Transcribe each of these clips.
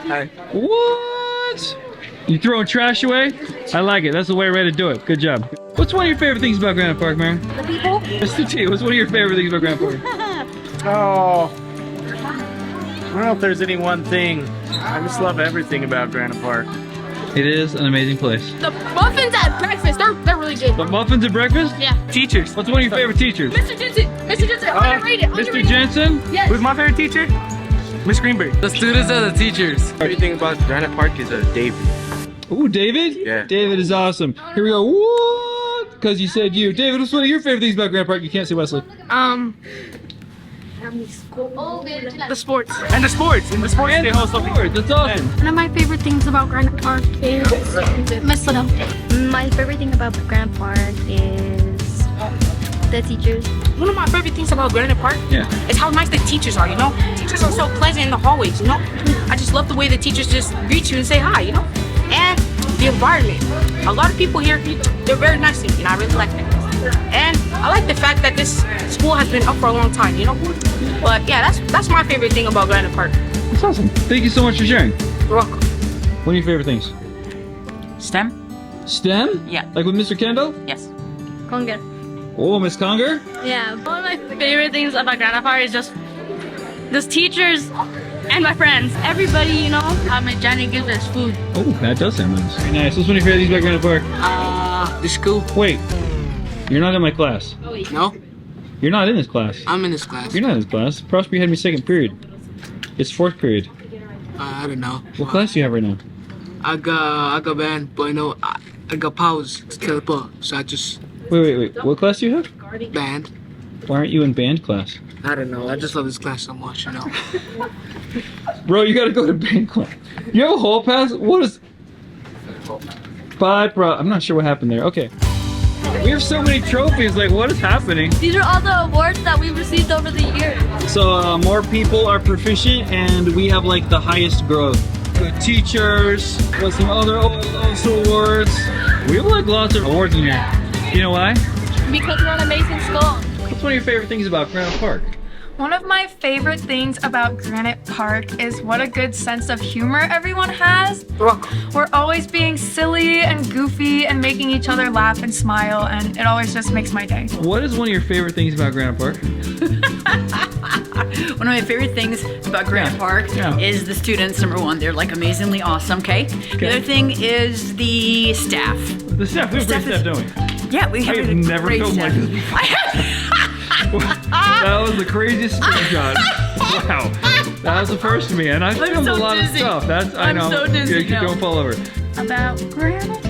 Hi. What? You throwing trash away? I like it. That's the way to do it. Good job. What's one of your favorite things about Granite Park, Mary? The people. Mr. T, what's one of your favorite things about Granite Park? Oh, I don't know if there's any one thing. I just love everything about Granite Park. It is an amazing place. The muffins at breakfast, they're really good. The muffins at breakfast? Yeah. Teachers. What's one of your favorite teachers? Mr. Jensen. Mr. Jensen, underrated. Mr. Jensen? Yes. Who's my favorite teacher? Miss Greenberg. The students are the teachers. Everything about Granite Park is David. Ooh, David? Yeah. David is awesome. Here we go. What? Because you said you. David, what's one of your favorite things about Granite Park? You can't see Wesley. The sports. And the sports. In the sports, they host something. That's awesome. One of my favorite things about Granite Park is Miss Liddell. My favorite thing about Grand Park is the teachers. One of my favorite things about Granite Park is how nice the teachers are, you know? Teachers are so pleasant in the hallways, you know? I just love the way the teachers just greet you and say hi, you know? And the environment. A lot of people here, they're very nice to me, and I really like that. And I like the fact that this school has been up for a long time, you know? But yeah, that's my favorite thing about Granite Park. That's awesome. Thank you so much for sharing. You're welcome. What are your favorite things? STEM? STEM? Yeah. Like with Mr. Kendall? Yes. Conger. Oh, Miss Conger? Yeah. One of my favorite things about Granite Park is just teachers and my friends. Everybody, you know, Johnny gives us food. Oh, that does sound nice. Very nice. What's one of your favorite things about Granite Park? The school. Wait. You're not in my class. No, You're not in this class. I'm in this class. You're not in this class. Prosper had me second period. It's fourth period. I don't know. What class do you have right now? I got band, but you know, I got powers to kill the ball, so I just Wait. What class do you have? band. Why aren't you in band class? I don't know. I just love this class so much, you know. Bro, you gotta go to band class. You have a hall pass? What is... Bye, bro. I'm not sure what happened there. Okay. We have so many trophies. Like, what is happening? These are all the awards that we received over the years. So more people are proficient, and we have like the highest growth. Good teachers, with some other also awards. We have like lots of awards in here. You know why? Because we're an amazing school. What's one of your favorite things about Granite Park? One of my favorite things about Granite Park is what a good sense of humor everyone has. We're always being silly and goofy and making each other laugh and smile, and it always just makes my day. What is one of your favorite things about Granite Park? One of my favorite things about Granite Park is the students. Number one, they're like amazingly awesome, okay? The other thing is the staff. The staff, we have great staff, don't we? Yeah, we have I have a never great filmed like staff. this before. That was the craziest screenshot. Wow. That was the first for me, and I filmed so a lot dizzy. of stuff. I I'm know. so dizzy Yeah, now. don't fall over. About Granite?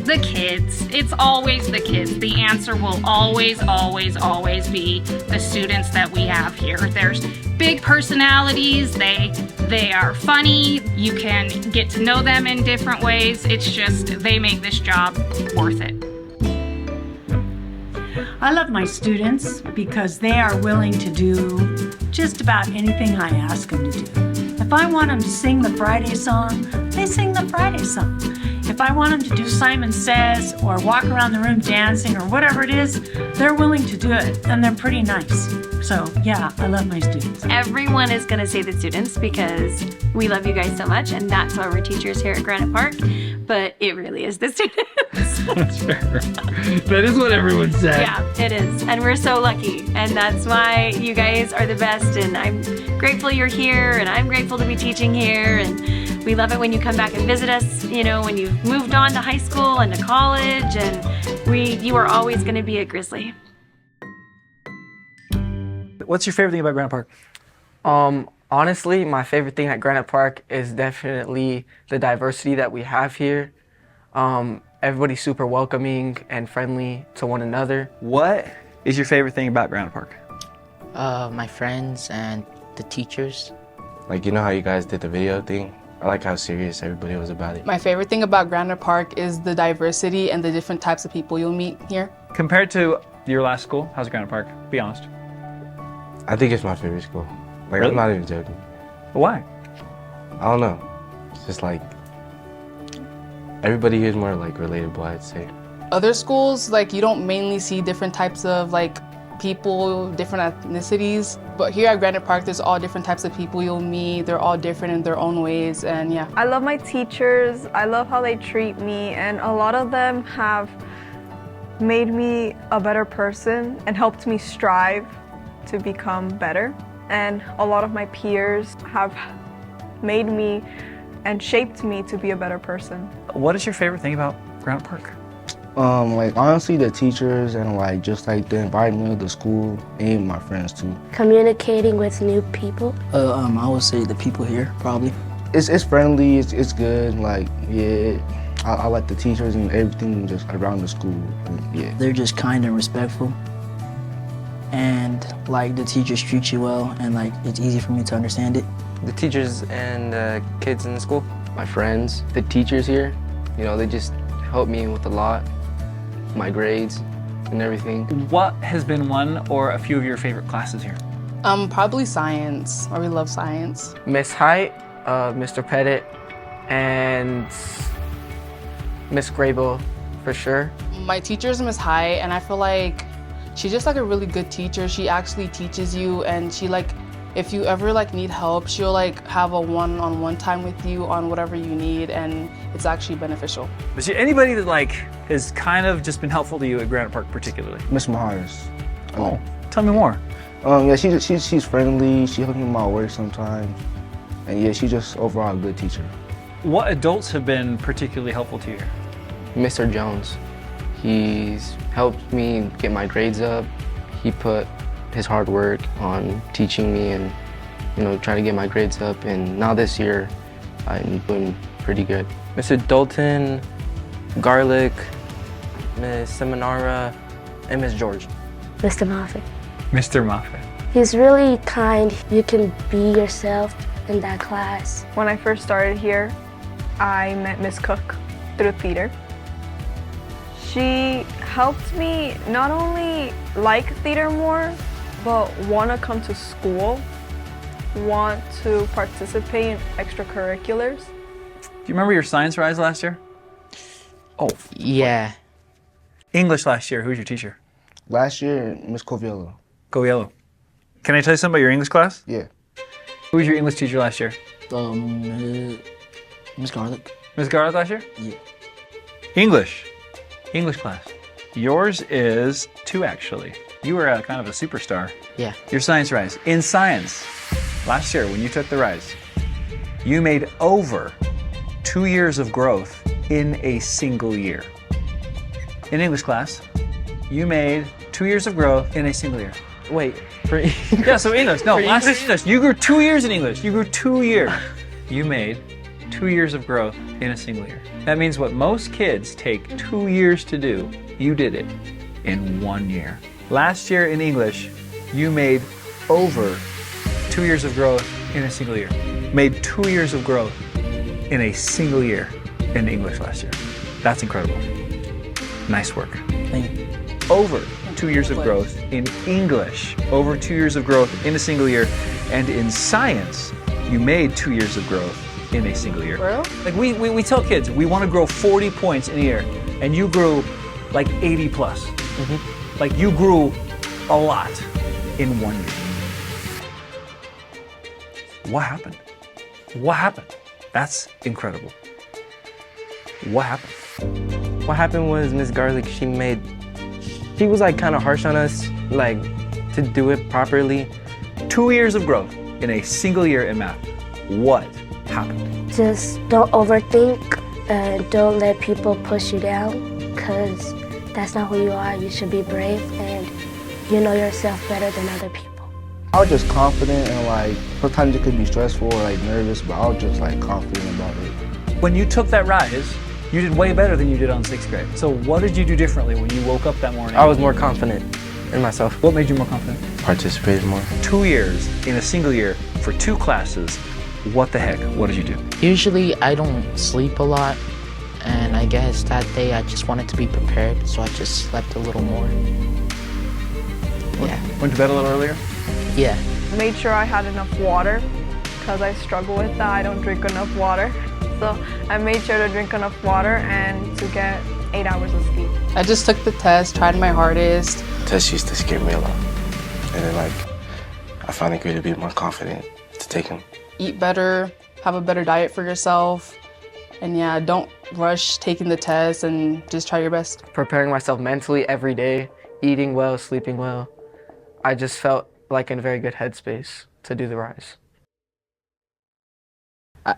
The kids. It's always the kids. The answer will always be the students that we have here. There's big personalities. They are funny. You can get to know them in different ways. It's just they make this job worth it. I love my students because they are willing to do just about anything I ask them to do. If I want them to sing the Friday song, they sing the Friday song. If I want them to do Simon Says or walk around the room dancing or whatever it is, they're willing to do it, and they're pretty nice. So yeah, I love my students. Everyone is going to say the students because we love you guys so much, and that's why we're teachers here at Granite Park. But it really is the students. That's fair. That is what everyone said. Yeah, it is. And we're so lucky. And that's why you guys are the best. And I'm grateful you're here. And I'm grateful to be teaching here. And we love it when you come back and visit us, you know, when you've moved on to high school and to college. And you are always going to be a Grizzly. What's your favorite thing about Granite Park? Honestly, my favorite thing at Granite Park is definitely the diversity that we have here. Everybody's super welcoming and friendly to one another. What is your favorite thing about Granite Park? My friends and the teachers. Like, you know how you guys did the video thing? I like how serious everybody was about it. My favorite thing about Granite Park is the diversity and the different types of people you'll meet here. Compared to your last school, how's Granite Park? Be honest. I think it's my favorite school. Like, Really? I'm not even joking. Why? I don't know. It's just like, everybody here is more like relatable, I'd say. Other schools, like, you don't mainly see different types of like people, different ethnicities. But here at Granite Park, there's all different types of people you'll meet. They're all different in their own ways, and yeah. I love my teachers. I love how they treat me, and a lot of them have made me a better person and helped me strive to become better. And a lot of my peers have made me and shaped me to be a better person. What is your favorite thing about Granite Park? Like honestly, the teachers and like just like the environment of the school and my friends too. Communicating with new people. I would say the people here, probably. It's friendly, it's good, like, yeah. I like the teachers and everything just around the school, yeah. They're just kind and respectful. And like the teachers treat you well and like it's easy for me to understand it. The teachers and the kids in the school, my friends, the teachers here, you know, they just help me with a lot, my grades and everything. What has been one or a few of your favorite classes here? Probably science. I really love science. Miss Height, Mr. Pettit, and Miss Grable, for sure. My teacher is Miss High, and I feel like she's just like a really good teacher. She actually teaches you, and she like, if you ever like need help, she'll like have a one-on-one time with you on whatever you need, and it's actually beneficial. Is there anybody that like has kind of just been helpful to you at Granite Park particularly? Miss Maharis. Oh, tell me more. Yeah, she's friendly. She helps me with my work sometimes, and yeah, she's just overall a good teacher. What adults have been particularly helpful to you? Mr. Jones. He's helped me get my grades up. He put his hard work on teaching me and, you know, trying to get my grades up. And now this year, I'm doing pretty good. Mr. Dalton, Garlic, Miss Seminara, and Miss George. Mr. Moffat. Mr. Moffat. He's really kind. You can be yourself in that class. When I first started here, I met Miss Cook through theater. She helped me not only like theater more, but want to come to school, want to participate in extracurriculars. Do you remember your science rise last year? Oh, yeah. English last year, who was your teacher? Last year, Miss Coviello. Coviello. Can I tell you something about your English class? Yeah. Who was your English teacher last year? Miss Garlic. Miss Garlic last year? Yeah. English class. Yours is 2 actually. You were kind of a superstar. Yeah. Your science rise. In science, last year when you took the rise, you made over 2 years of growth in a single year. In English class, you made 2 years of growth in a single year. Wait, for Yeah, so English. No, last year English. You grew 2 years in English. You grew 2 years. You made 2 years of growth in a single year. That means what most kids take 2 years to do, you did it in 1 year. Last year in English, you made over 2 years of growth in a single year. Made 2 years of growth in a single year in English last year. That's incredible. Nice work. Thank you. Over 2 years of growth in English. Over 2 years of growth in a single year. And in science, you made 2 years of growth in a single year. Bro? Like we tell kids, we want to grow 40 points in a year. And you grew like 80 plus. Like you grew a lot in 1 year. What happened? What happened? That's incredible. What happened? What happened was Miss Garlic, she was like kind of harsh on us, like to do it properly. 2 years of growth in a single year in math. What happened? Just don't overthink and don't let people push you down, because that's not who you are. You should be brave and you know yourself better than other people. I was just confident and like, sometimes it could be stressful or like nervous, but I was just like confident about it. When you took that rise, you did way better than you did on 6th grade. So what did you do differently when you woke up that morning? I was more confident in myself. What made you more confident? Participated more. 2 years in a single year for 2 classes. What the heck? What did you do? Usually I don't sleep a lot, and I guess that day I just wanted to be prepared, so I just slept a little more. Yeah. Went to bed a little earlier? Yeah. Made sure I had enough water, because I struggle with that. I don't drink enough water. So I made sure to drink enough water and to get 8 hours of sleep. I just took the test, tried my hardest. Tests used to scare me a lot. And then like, I finally grew to be more confident to take them. Eat better, have a better diet for yourself, and yeah, don't rush taking the test and just try your best. Preparing myself mentally every day, eating well, sleeping well. I just felt like in a very good headspace to do the Rise.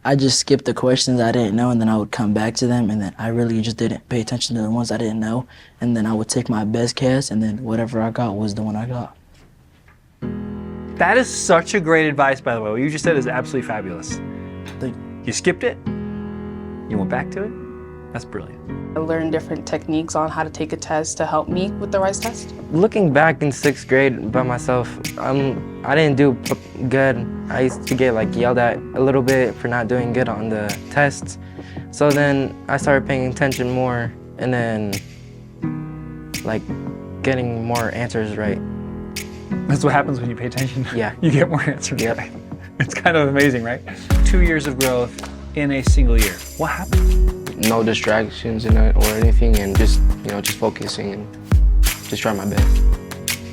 I just skipped the questions I didn't know, and then I would come back to them, and then I really just didn't pay attention to the ones I didn't know, and then I would take my best cast, and then whatever I got was the one I got. That is such a great advice, by the way. What you just said is absolutely fabulous. You skipped it, you went back to it. That's brilliant. I learned different techniques on how to take a test to help me with the Rise test. Looking back in 6th grade by myself, I didn't do good. I used to get like yelled at a little bit for not doing good on the tests. So then I started paying attention more and then like getting more answers right. That's what happens when you pay attention. Yeah. You get more answers right. It's kind of amazing, right? 2 years of growth in a single year. What happened? No distractions in it or anything, and just just focusing and just try my best.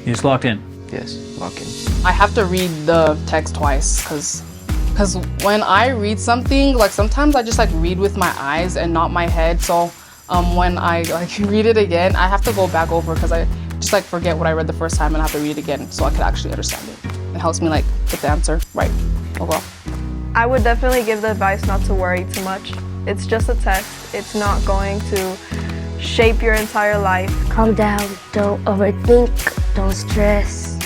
You just locked in? Yes, lock in. I have to read the text twice because when I read something, like sometimes I just like read with my eyes and not my head. So when I like read it again, I have to go back over because I just like forget what I read the first time and I have to read it again so I could actually understand it. It helps me like get the answer right overall. I would definitely give the advice not to worry too much. It's just a test. It's not going to shape your entire life. Calm down, don't overthink, don't stress.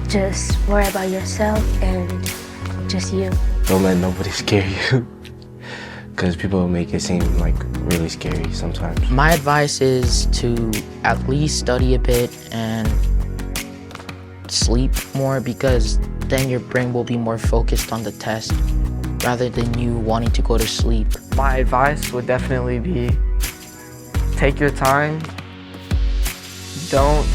Just worry about yourself and just you. Don't let nobody scare you, because people make it seem like really scary sometimes. My advice is to at least study a bit and sleep more, because then your brain will be more focused on the test rather than you wanting to go to sleep. My advice would definitely be take your time. Don't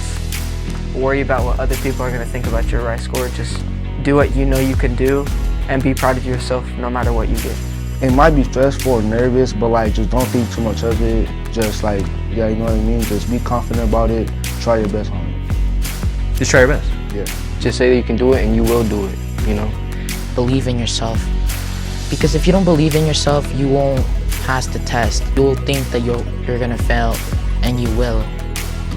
worry about what other people are going to think about your Rise score. Just do what you know you can do and be proud of yourself no matter what you get. It might be stressful or nervous, but like just don't think too much of it. Just like, yeah, you know what I mean? Just be confident about it. Try your best on it. Just try your best. Yeah. Just say that you can do it and you will do it, Believe in yourself. Because if you don't believe in yourself, you won't pass the test. You will think that you're gonna fail, and you will.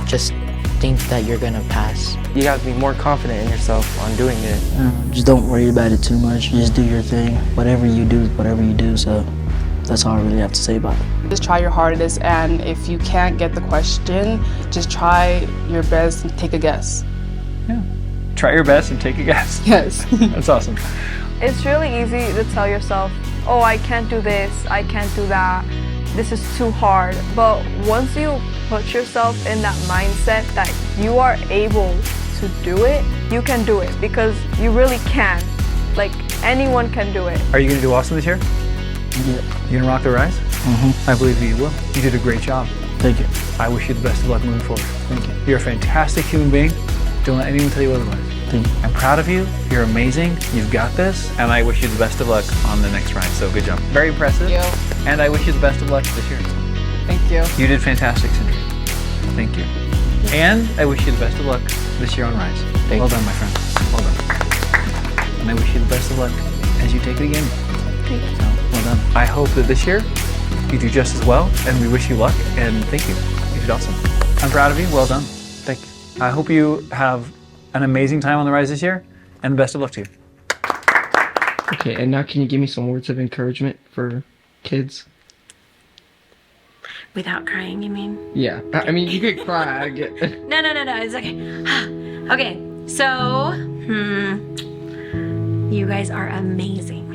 Just think that you're gonna pass. You gotta be more confident in yourself on doing it. Just don't worry about it too much. Just do your thing. Whatever you do, so that's all I really have to say about it. Just try your hardest, and if you can't get the question, just try your best and take a guess. Yeah. Try your best and take a guess. Yes. That's awesome. It's really easy to tell yourself, oh, I can't do this, I can't do that, this is too hard. But once you put yourself in that mindset that you are able to do it, you can do it, because you really can. Like, anyone can do it. Are you going to do awesome this year? Yeah. You going to rock the Rise? Mm-hmm. I believe you will. You did a great job. Thank you. I wish you the best of luck moving forward. Thank you. You're a fantastic human being. Don't let anyone tell you otherwise. Thank you. I'm proud of you. You're amazing. You've got this. And I wish you the best of luck on the next Rise. So good job. Very impressive. Thank you. And I wish you the best of luck this year. Thank you. You did fantastic, Sindri. Thank you. And I wish you the best of luck this year on Rise. Well done, my friend. Well done. And I wish you the best of luck as you take it again. Thank you. So, well done. I hope that this year you do just as well, and we wish you luck, and thank you. You did awesome. I'm proud of you. Well done. Thank you. I hope you have an amazing time on the Rise this year, and the best of luck to you. Okay, and now can you give me some words of encouragement for kids? Without crying, you mean? Yeah, I mean, you could cry. I get No, it's okay. Okay, so, you guys are amazing.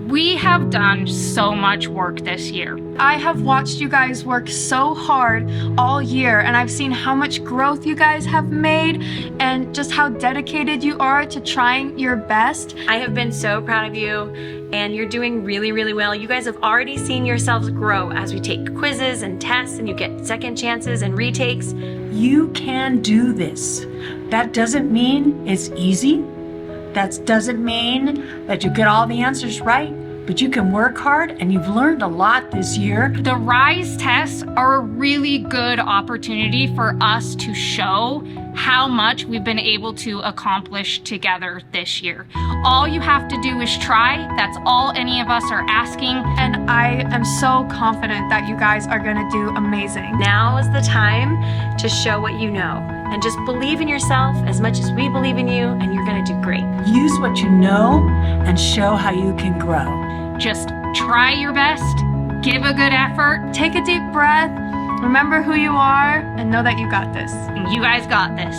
We have done so much work this year. I have watched you guys work so hard all year, and I've seen how much growth you guys have made and just how dedicated you are to trying your best. I have been so proud of you, and you're doing really, really well. You guys have already seen yourselves grow as we take quizzes and tests, and you get second chances and retakes. You can do this. That doesn't mean it's easy. That doesn't mean that you get all the answers right, but you can work hard and you've learned a lot this year. The RISE tests are a really good opportunity for us to show how much we've been able to accomplish together this year. All you have to do is try. That's all any of us are asking. And I am so confident that you guys are gonna do amazing. Now is the time to show what you know. And just believe in yourself as much as we believe in you, and you're gonna do great. Use what you know and show how you can grow. Just try your best, give a good effort. Take a deep breath, remember who you are, and know that you got this. You guys got this.